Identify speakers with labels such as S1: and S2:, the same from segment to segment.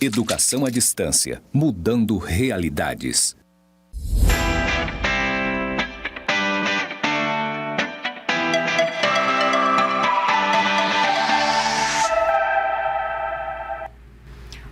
S1: Educação à distância, mudando realidades.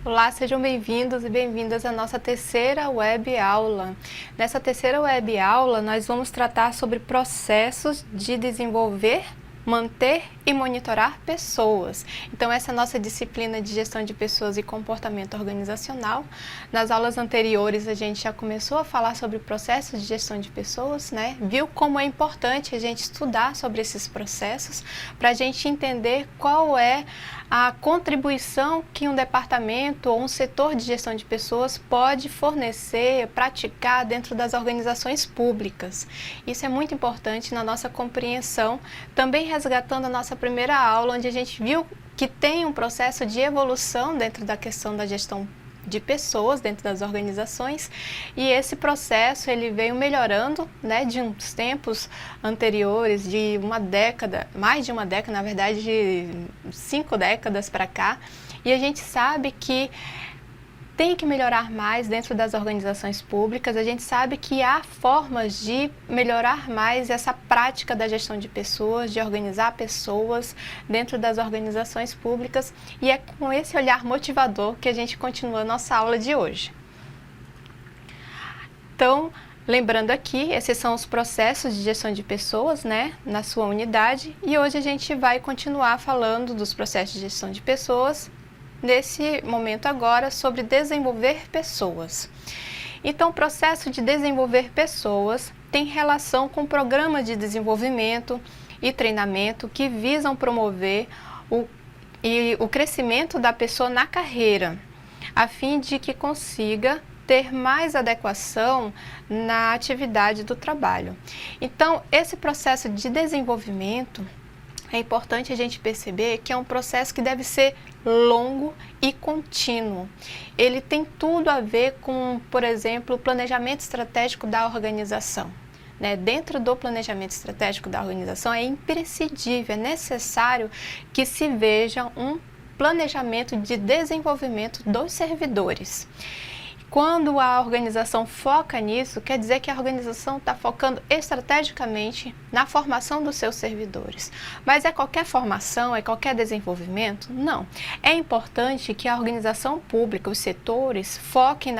S2: Olá, sejam bem-vindos e bem-vindas à nossa terceira web aula. Nessa terceira web aula, nós vamos tratar sobre processos de desenvolver, manter e monitorar pessoas. Então, essa é a nossa disciplina de gestão de pessoas e comportamento organizacional. Nas aulas anteriores, a gente já começou a falar sobre processos de gestão de pessoas, né? Viu como é importante a gente estudar sobre esses processos para a gente entender qual é a contribuição que um departamento ou um setor de gestão de pessoas pode fornecer, praticar dentro das organizações públicas. Isso é muito importante na nossa compreensão, também resgatando a nossa primeira aula, onde a gente viu que tem um processo de evolução dentro da questão da gestão de pessoas dentro das organizações, e esse processo ele veio melhorando, né, de uns tempos anteriores, de uma década, mais de uma década, na verdade, de 5 décadas para cá, e a gente sabe que tem que melhorar mais dentro das organizações públicas. A gente sabe que há formas de melhorar mais essa prática da gestão de pessoas, de organizar pessoas dentro das organizações públicas, e é com esse olhar motivador que a gente continua a nossa aula de hoje. Então, lembrando aqui, esses são os processos de gestão de pessoas, né, na sua unidade, e hoje a gente vai continuar falando dos processos de gestão de pessoas, nesse momento agora, sobre desenvolver pessoas. Então, o processo de desenvolver pessoas tem relação com programas de desenvolvimento e treinamento que visam promover o crescimento da pessoa na carreira, a fim de que consiga ter mais adequação na atividade do trabalho. Então, esse processo de desenvolvimento é importante a gente perceber que é um processo que deve ser longo e contínuo. Ele tem tudo a ver com, por exemplo, o planejamento estratégico da organização. Dentro do planejamento estratégico da organização é imprescindível, é necessário que se veja um planejamento de desenvolvimento dos servidores. Quando a organização foca nisso, quer dizer que a organização está focando estrategicamente na formação dos seus servidores. Mas é qualquer formação, é qualquer desenvolvimento? Não. É importante que a organização pública, os setores, foquem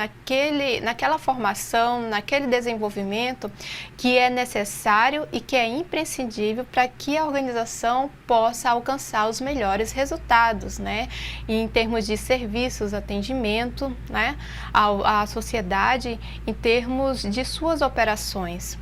S2: naquela formação, naquele desenvolvimento que é necessário e que é imprescindível para que a organização possa alcançar os melhores resultados, né? Em termos de serviços, atendimento, né? A sociedade em termos de suas operações.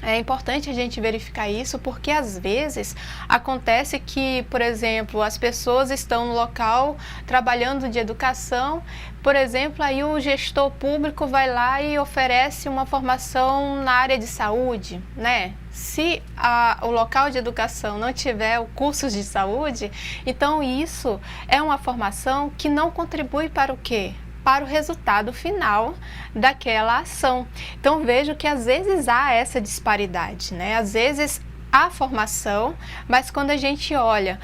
S2: É importante a gente verificar isso porque às vezes acontece que, por exemplo, as pessoas estão no local trabalhando de educação, por exemplo, aí o gestor público vai lá e oferece uma formação na área de saúde, né? Se o local de educação não tiver cursos de saúde, então isso é uma formação que não contribui para o quê? Para o resultado final daquela ação. Então, vejo que às vezes há essa disparidade, né? Às vezes há formação, mas quando a gente olha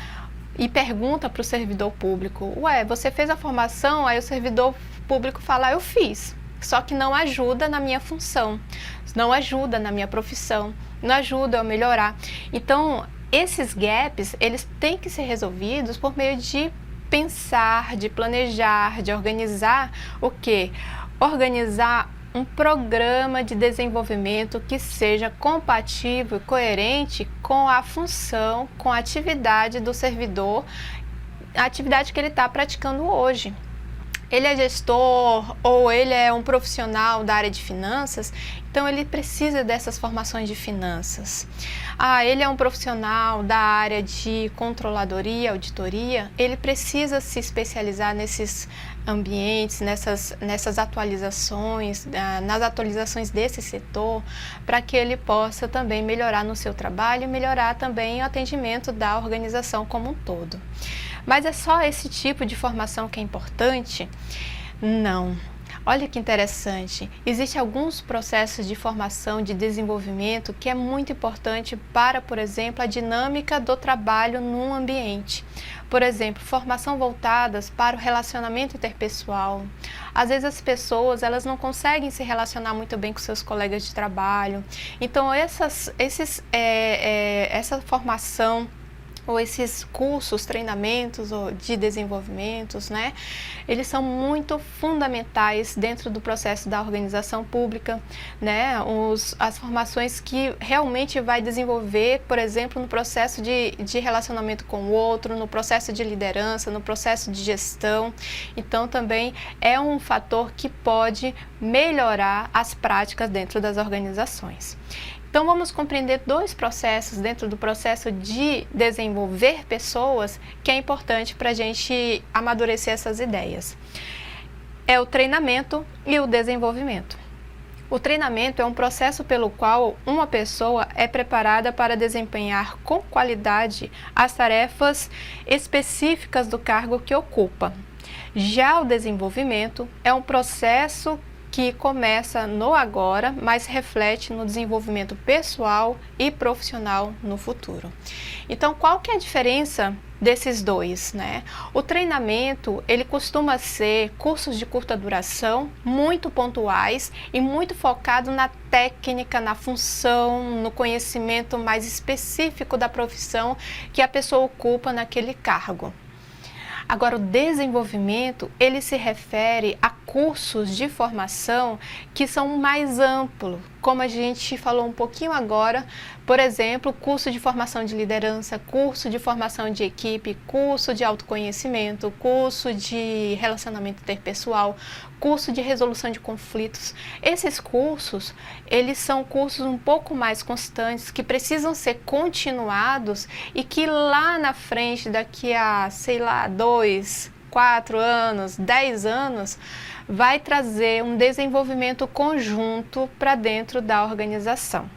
S2: e pergunta para o servidor público, ué, você fez a formação? Aí o servidor público fala, eu fiz, só que não ajuda na minha função, não ajuda na minha profissão, não ajuda a melhorar. Então, esses gaps, eles têm que ser resolvidos por meio de pensar, de planejar, de organizar o quê? Organizar um programa de desenvolvimento que seja compatível e coerente com a função, com a atividade do servidor, a atividade que ele está praticando hoje. Ele é gestor ou ele é um profissional da área de finanças, então ele precisa dessas formações de finanças. Ele é um profissional da área de controladoria, auditoria, ele precisa se especializar nesses ambientes, nessas atualizações, nas atualizações desse setor, para que ele possa também melhorar no seu trabalho e melhorar também o atendimento da organização como um todo. Mas é só esse tipo de formação que é importante? Não. Olha que interessante, existem alguns processos de formação, de desenvolvimento que é muito importante para, por exemplo, a dinâmica do trabalho num ambiente. Por exemplo, formação voltadas para o relacionamento interpessoal. Às vezes as pessoas elas não conseguem se relacionar muito bem com seus colegas de trabalho. Então essa formação ou esses cursos, treinamentos ou de desenvolvimentos, né? Eles são muito fundamentais dentro do processo da organização pública, né? As formações que realmente vai desenvolver, por exemplo, no processo de relacionamento com o outro, no processo de liderança, no processo de gestão. Então, também é um fator que pode melhorar as práticas dentro das organizações. Então, vamos compreender dois processos dentro do processo de desenvolver pessoas que é importante para a gente amadurecer essas ideias. É o treinamento e o desenvolvimento. O treinamento é um processo pelo qual uma pessoa é preparada para desempenhar com qualidade as tarefas específicas do cargo que ocupa. Já o desenvolvimento é um processo que começa no agora, mas reflete no desenvolvimento pessoal e profissional no futuro. Então, qual que é a diferença desses dois, né? O treinamento, ele costuma ser cursos de curta duração, muito pontuais e muito focado na técnica, na função, no conhecimento mais específico da profissão que a pessoa ocupa naquele cargo. Agora, o desenvolvimento, ele se refere a cursos de formação que são mais amplos, como a gente falou um pouquinho agora, por exemplo, curso de formação de liderança, curso de formação de equipe, curso de autoconhecimento, curso de relacionamento interpessoal, curso de resolução de conflitos. Esses cursos, eles são cursos um pouco mais constantes, que precisam ser continuados e que lá na frente, daqui a, 2, 4 anos, 10 anos, vai trazer um desenvolvimento conjunto para dentro da organização.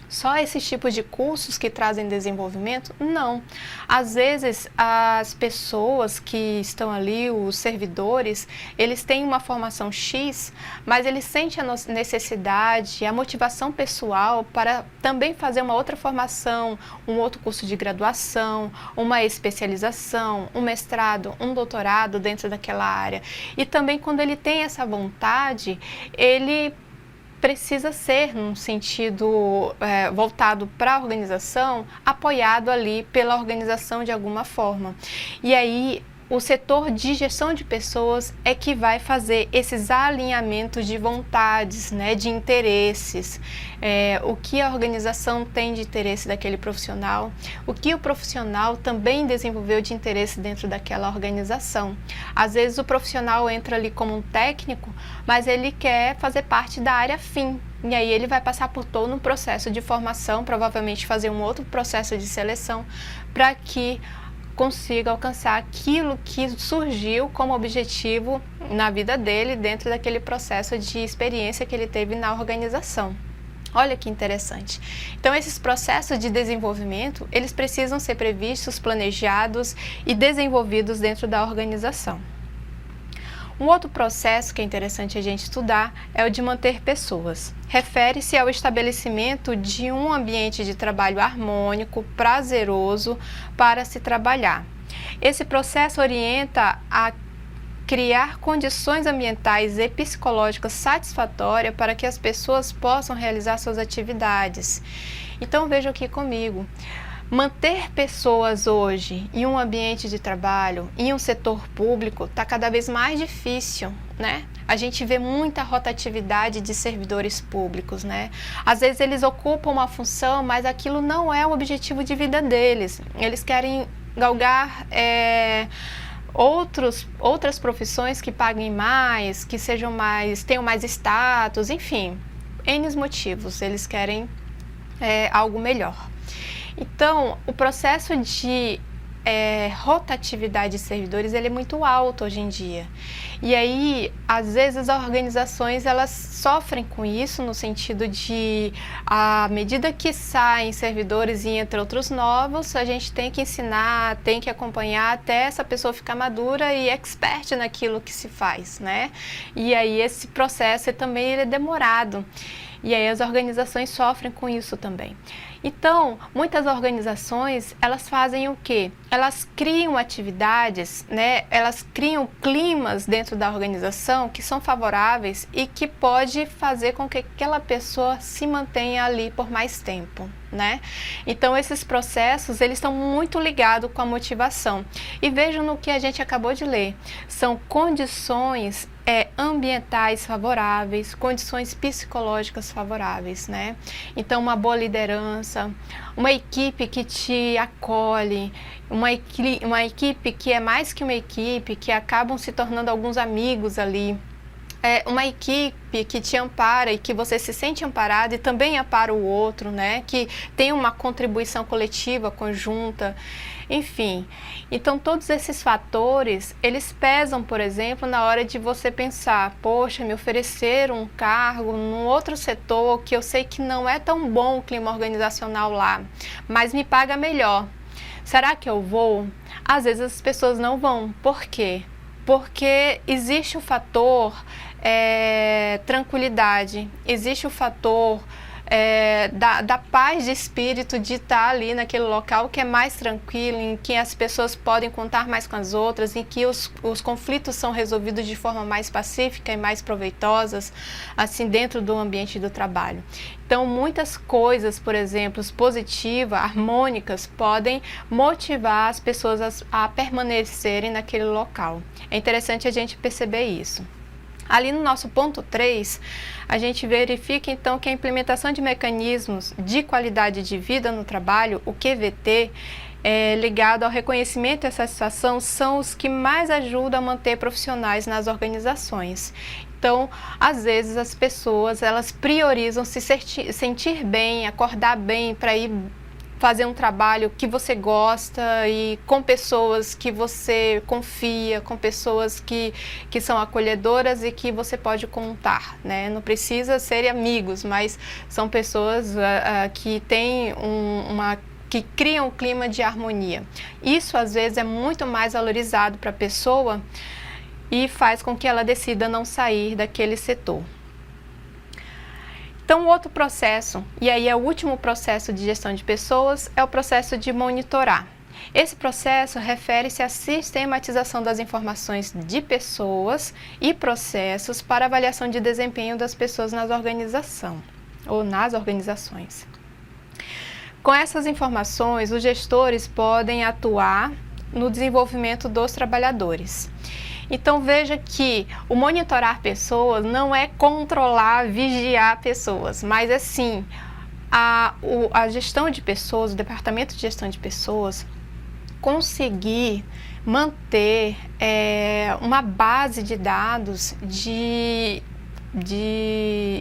S2: Só esses tipos de cursos que trazem desenvolvimento? Não. Às vezes, as pessoas que estão ali, os servidores, eles têm uma formação X, mas eles sentem a necessidade, a motivação pessoal para também fazer uma outra formação, um outro curso de graduação, uma especialização, um mestrado, um doutorado dentro daquela área. E também, quando ele tem essa vontade, ele precisa ser, num sentido voltado para a organização, apoiado ali pela organização de alguma forma. E aí, o setor de gestão de pessoas é que vai fazer esses alinhamentos de vontades, né, de interesses, o que a organização tem de interesse daquele profissional, o que o profissional também desenvolveu de interesse dentro daquela organização. Às vezes o profissional entra ali como um técnico, mas ele quer fazer parte da área fim. E aí ele vai passar por todo um processo de formação, provavelmente fazer um outro processo de seleção, para que consiga alcançar aquilo que surgiu como objetivo na vida dele dentro daquele processo de experiência que ele teve na organização. Olha que interessante. Então, esses processos de desenvolvimento, eles precisam ser previstos, planejados e desenvolvidos dentro da organização. Um outro processo que é interessante a gente estudar é o de manter pessoas. Refere-se ao estabelecimento de um ambiente de trabalho harmônico, prazeroso para se trabalhar. Esse processo orienta a criar condições ambientais e psicológicas satisfatórias para que as pessoas possam realizar suas atividades. Então, veja aqui comigo. Manter pessoas hoje em um ambiente de trabalho, em um setor público, está cada vez mais difícil, né? A gente vê muita rotatividade de servidores públicos, né? Às vezes eles ocupam uma função, mas aquilo não é o objetivo de vida deles. Eles querem galgar outras profissões que paguem mais, que sejam mais, tenham mais status, enfim, N motivos. Eles querem algo melhor. Então, o processo de rotatividade de servidores ele é muito alto hoje em dia. E aí, às vezes, as organizações elas sofrem com isso, no sentido de, à medida que saem servidores e entram outros novos, a gente tem que ensinar, tem que acompanhar até essa pessoa ficar madura e expert naquilo que se faz, né? E aí, esse processo também ele é demorado. E aí, as organizações sofrem com isso também. Então, muitas organizações, elas fazem o quê? Elas criam atividades, né? Elas criam climas dentro da organização que são favoráveis e que pode fazer com que aquela pessoa se mantenha ali por mais tempo, né? Então, esses processos, eles estão muito ligados com a motivação. E vejam no que a gente acabou de ler. São condições ambientais favoráveis, condições psicológicas favoráveis, né? Então, uma boa liderança, uma equipe que te acolhe, uma equipe que é mais que uma equipe, que acabam se tornando alguns amigos ali. Uma equipe que te ampara e que você se sente amparado e também ampara o outro, né? Que tem uma contribuição coletiva, conjunta, enfim. Então, todos esses fatores, eles pesam, por exemplo, na hora de você pensar, poxa, me ofereceram um cargo num outro setor que eu sei que não é tão bom o clima organizacional lá, mas me paga melhor. Será que eu vou? Às vezes as pessoas não vão. Por quê? Porque existe o fator tranquilidade, existe o fator da paz de espírito de estar ali naquele local que é mais tranquilo, em que as pessoas podem contar mais com as outras, em que os conflitos são resolvidos de forma mais pacífica e mais proveitosas, assim, dentro do ambiente do trabalho. Então, muitas coisas, por exemplo, positivas, harmônicas, podem motivar as pessoas a permanecerem naquele local. É interessante a gente perceber isso. Ali no nosso ponto 3, a gente verifica então que a implementação de mecanismos de qualidade de vida no trabalho, o QVT, ligado ao reconhecimento e à satisfação, são os que mais ajudam a manter profissionais nas organizações. Então, às vezes as pessoas elas priorizam se sentir bem, acordar bem para ir fazer um trabalho que você gosta e com pessoas que você confia, com pessoas que são acolhedoras e que você pode contar, né? Não precisa ser amigos, mas são pessoas que têm que criam um clima de harmonia. Isso, às vezes, é muito mais valorizado para a pessoa e faz com que ela decida não sair daquele setor. Então, outro processo, e aí é o último processo de gestão de pessoas, é o processo de monitorar. Esse processo refere-se à sistematização das informações de pessoas e processos para avaliação de desempenho das pessoas nas organizações. Com essas informações, os gestores podem atuar no desenvolvimento dos trabalhadores. Então, veja que o monitorar pessoas não é controlar, vigiar pessoas, mas é sim a gestão de pessoas, o departamento de gestão de pessoas, conseguir manter uma base de dados de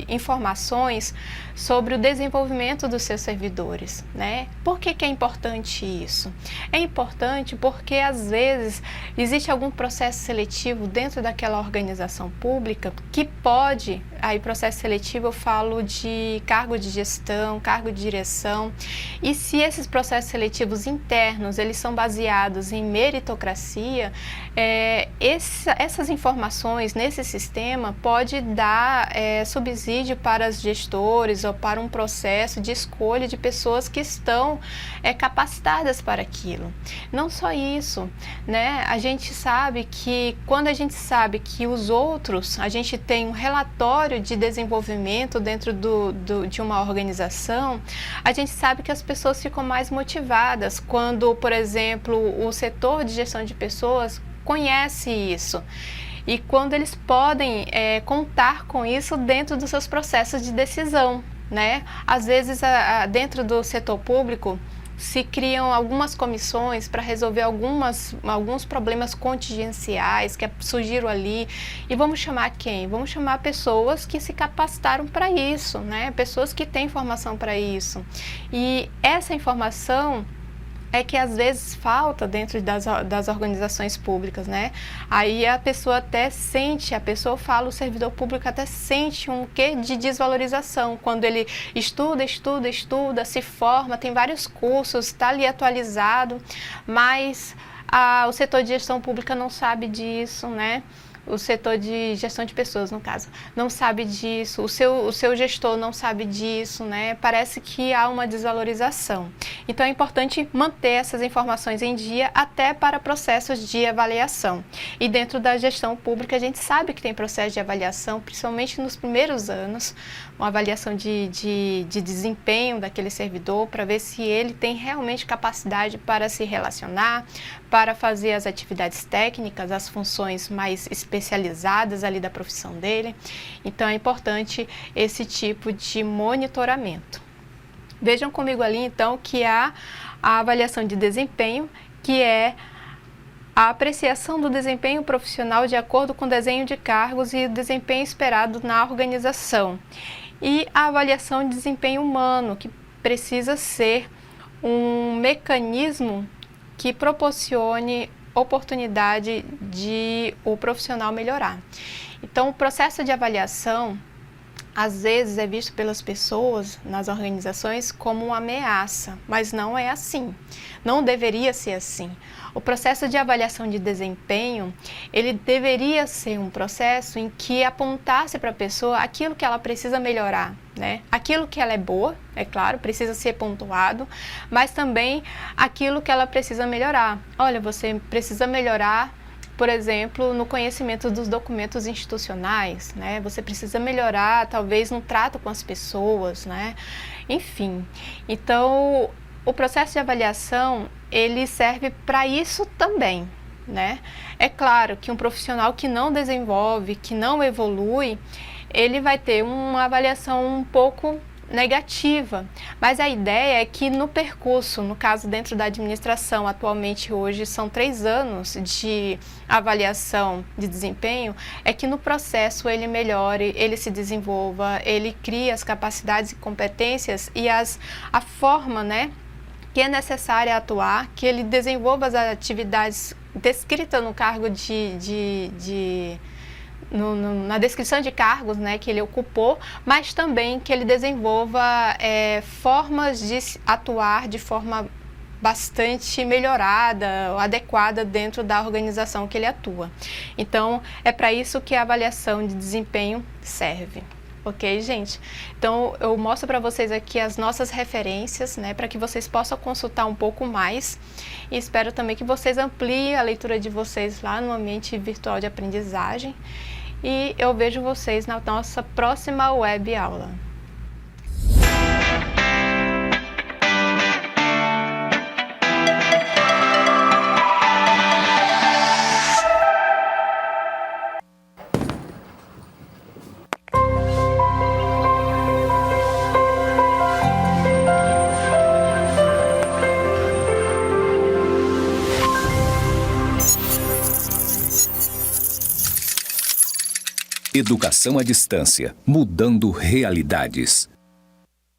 S2: informações sobre o desenvolvimento dos seus servidores, né? Por que é importante isso? É importante porque, às vezes, existe algum processo seletivo dentro daquela organização pública que pode, aí processo seletivo eu falo de cargo de gestão, cargo de direção, e se esses processos seletivos internos, eles são baseados em meritocracia, essas informações nesse sistema pode dar subsídio para os gestores ou para um processo de escolha de pessoas que estão capacitadas para aquilo. Não só isso, né? A gente sabe que quando a gente sabe que os outros, a gente tem um relatório de desenvolvimento dentro de uma organização, a gente sabe que as pessoas ficam mais motivadas quando, por exemplo, o setor de gestão de pessoas conhece isso. E quando eles podem contar com isso dentro dos seus processos de decisão, né? Às vezes, dentro do setor público, se criam algumas comissões para resolver alguns problemas contingenciais que surgiram ali. E vamos chamar quem? Vamos chamar pessoas que se capacitaram para isso, né? Pessoas que têm formação para isso. E essa informação é que às vezes falta dentro das organizações públicas, né? Aí a pessoa até sente, a pessoa fala, o servidor público até sente um quê de desvalorização, quando ele estuda, se forma, tem vários cursos, está ali atualizado, mas o setor de gestão pública não sabe disso, né? O setor de gestão de pessoas, no caso, não sabe disso, o seu gestor não sabe disso, né? Parece que há uma desvalorização. Então, é importante manter essas informações em dia até para processos de avaliação. E dentro da gestão pública, a gente sabe que tem processo de avaliação, principalmente nos primeiros anos, uma avaliação de desempenho daquele servidor, para ver se ele tem realmente capacidade para se relacionar, para fazer as atividades técnicas, as funções mais especializadas ali da profissão dele. Então, é importante esse tipo de monitoramento. Vejam comigo ali, então, que há a avaliação de desempenho, que é a apreciação do desempenho profissional de acordo com o desenho de cargos e o desempenho esperado na organização. E a avaliação de desempenho humano, que precisa ser um mecanismo que proporcione oportunidade de o profissional melhorar. Então, o processo de avaliação, às vezes, é visto pelas pessoas nas organizações como uma ameaça, mas não é assim. Não deveria ser assim. O processo de avaliação de desempenho, ele deveria ser um processo em que apontasse para a pessoa aquilo que ela precisa melhorar, né? Aquilo que ela é boa, é claro, precisa ser pontuado, mas também aquilo que ela precisa melhorar. Olha, você precisa melhorar, por exemplo, no conhecimento dos documentos institucionais, né? Você precisa melhorar, talvez, no trato com as pessoas, né? Enfim, então, o processo de avaliação, ele serve para isso também, né? É claro que um profissional que não desenvolve, que não evolui, ele vai ter uma avaliação um pouco negativa, mas a ideia é que no percurso, no caso dentro da administração, atualmente hoje são 3 anos de avaliação de desempenho, é que no processo ele melhore, ele se desenvolva, ele crie as capacidades e competências e a forma, né, que é necessária atuar, que ele desenvolva as atividades descritas no cargo na descrição de cargos, né, que ele ocupou, mas também que ele desenvolva formas de atuar de forma bastante melhorada, adequada dentro da organização que ele atua. Então, é para isso que a avaliação de desempenho serve. Ok, gente? Então, eu mostro para vocês aqui as nossas referências, né, para que vocês possam consultar um pouco mais e espero também que vocês ampliem a leitura de vocês lá no ambiente virtual de aprendizagem e eu vejo vocês na nossa próxima web aula.
S1: Educação à distância, mudando realidades.